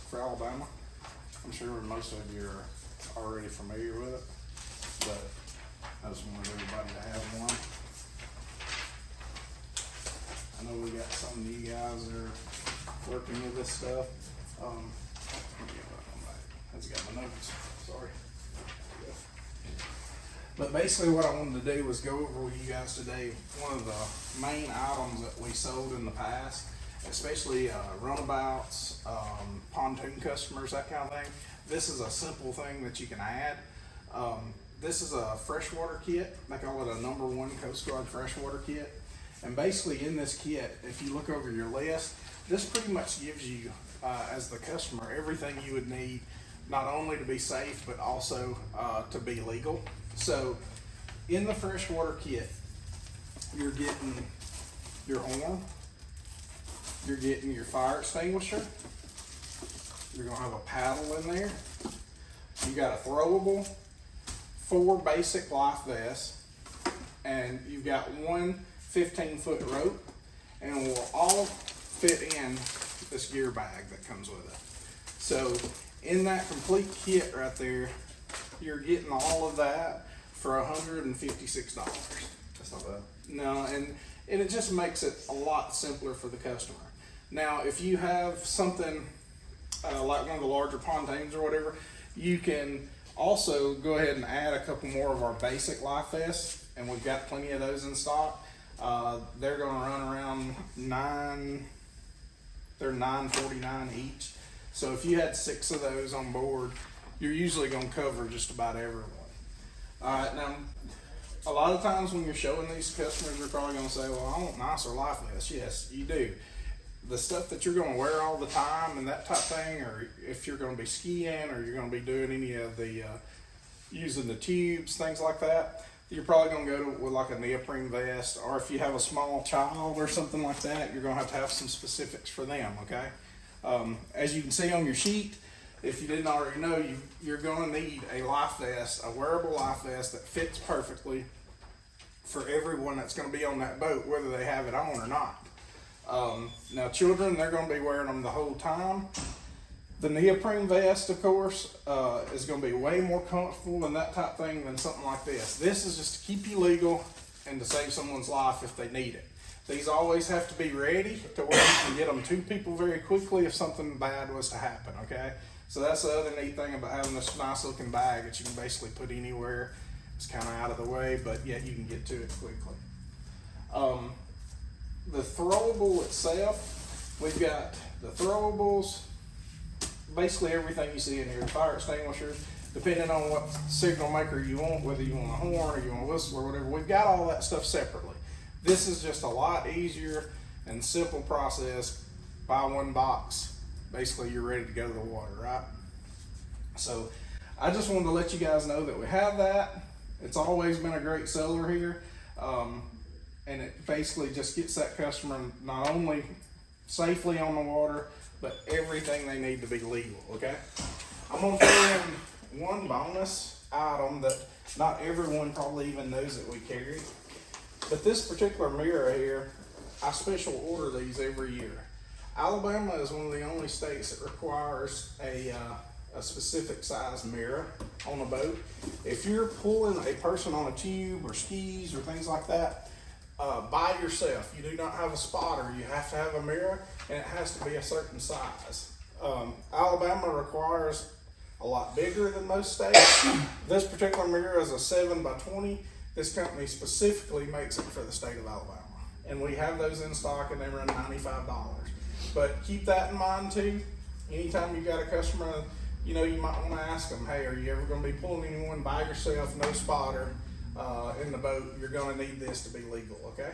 for Alabama. I'm sure most of you are already familiar with it, but I just wanted everybody to have one. I know we got some of you guys that are working with this stuff. Let me get that one back. That's got my notes, sorry. But basically what I wanted to do was go over with you guys today one of the main items that we sold in the past, especially runabouts, pontoon customers, that kind of thing. This is a simple thing that you can add. This is a freshwater kit. They call it a #1 Coast Guard freshwater kit. And basically in this kit, if you look over your list, this pretty much gives you, as the customer, everything you would need, not only to be safe, but also to be legal. So in the freshwater kit, you're getting your horn, you're getting your fire extinguisher, you're gonna have a paddle in there, you got a throwable, 4 basic life vests, and you've got one 15-foot rope, and it will all fit in this gear bag that comes with it. So in that complete kit right there, you're getting all of that for $156. That's not bad. No, and it just makes it a lot simpler for the customer. Now, if you have something like one of the larger pontoons or whatever, you can also go ahead and add a couple more of our basic life vests, and we've got plenty of those in stock. They're going to run around they're $9.49 each. So if you had 6 of those on board, you're usually going to cover just about everyone. All right, now, a lot of times when you're showing these customers, you're probably going to say, well, I want nicer life vests. Yes, you do. The stuff that you're going to wear all the time and that type thing, or if you're going to be skiing or you're going to be doing any of the, using the tubes, things like that, you're probably going to go with like a neoprene vest, or if you have a small child or something like that, you're going to have some specifics for them, okay? As you can see on your sheet, if you didn't already know, you're going to need a life vest, a wearable life vest that fits perfectly for everyone that's going to be on that boat, whether they have it on or not. Now children, they're going to be wearing them the whole time. The neoprene vest, of course, is going to be way more comfortable and that type thing than something like this. This is just to keep you legal and to save someone's life if they need it. These always have to be ready to where you can get them to people very quickly if something bad was to happen, okay? So that's the other neat thing about having this nice looking bag that you can basically put anywhere. It's kind of out of the way, but yet you can get to it quickly. The throwable itself, we've got the throwables, basically everything you see in here, fire extinguishers, depending on what signal maker you want, whether you want a horn or you want a whistle or whatever, we've got all that stuff separately. This is just a lot easier and simple process. Buy one box, basically you're ready to go to the water, right? So I just wanted to let you guys know that we have that. It's always been a great seller here. And it basically just gets that customer not only safely on the water, but everything they need to be legal, okay? I'm gonna throw in one bonus item that not everyone probably even knows that we carry. But this particular mirror here, I special order these every year. Alabama is one of the only states that requires a specific size mirror on a boat. If you're pulling a person on a tube or skis or things like that, by yourself, you do not have a spotter, you have to have a mirror, and it has to be a certain size. Alabama requires a lot bigger than most states. This particular mirror is a 7x20. This company specifically makes it for the state of Alabama. And we have those in stock and they run $95. But keep that in mind too. Anytime you got a customer, you know, you might want to ask them, hey, are you ever going to be pulling anyone by yourself, no spotter, in the boat? You're going to need this to be legal, okay?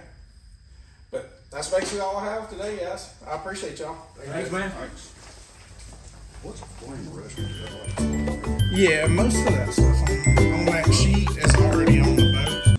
But that's basically all I have today, guys. I appreciate y'all. Thanks, man. Thanks. What's flame rush? Yeah, most of that stuff on that sheet is already on the